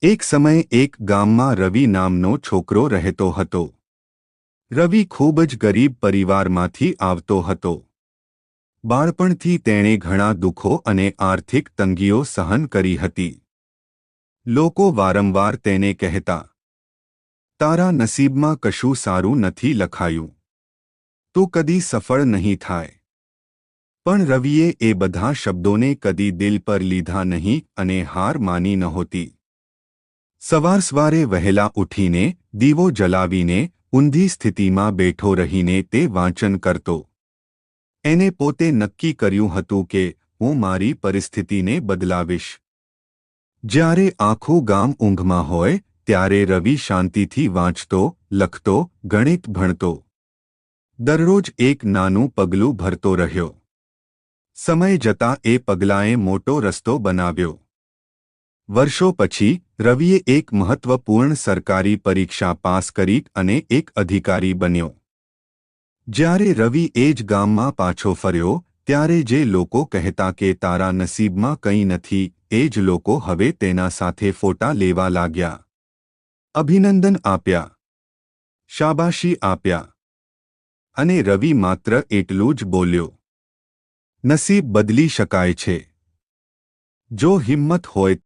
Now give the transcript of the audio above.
એક સમયે એક ગામમાં રવિ નામનો છોકરો રહેતો હતો. રવિ ખૂબ જ ગરીબ પરિવારમાંથી આવતો હતો. બાળપણથી તેણે ઘણા દુઃખો અને આર્થિક તંગીઓ સહન કરી હતી. લોકો વારંવાર તેને કહેતા, તારા નસીબમાં કશું સારું નથી લખાયું. તું કદી સફળ નહીં થાય. પણ રવિએ એ બધા શબ્દોને કદી દિલ પર લીધા નહીં અને હાર માની નહોતી. સવારે વહેલા ઉઠીને, દીવો જલાવીને, ઊંધી સ્થિતિમાં બેઠો રહીને તે વાંચન કરતો. એને પોતે નક્કી કર્યું હતું કે હું મારી પરિસ્થિતિને બદલાવીશ. જ્યારે આખું ગામ ઊંઘમાં હોય ત્યારે રવિ શાંતિથી વાંચતો, લખતો, ગણિત ભણતો. દરરોજ એક નાનું પગલું ભરતો રહ્યો. સમય જતાં એ પગલાંએ મોટો રસ્તો બનાવ્યો. વર્ષો પછી રવિએ એક મહત્વપૂર્ણ સરકારી પરીક્ષા પાસ કરી અને એક અધિકારી બન્યો. જ્યારે રવિ એ જ ગામમાં પાછો ફર્યો ત્યારે જે લોકો કહેતા કે તારા નસીબમાં કંઈ નથી, એ જ લોકો હવે તેના સાથે ફોટા લેવા લાગ્યા. અભિનંદન આપ્યા, શાબાશી આપ્યા. અને રવિ માત્ર એટલું જ બોલ્યો, નસીબ બદલી શકાય છે. જો હિંમત હોય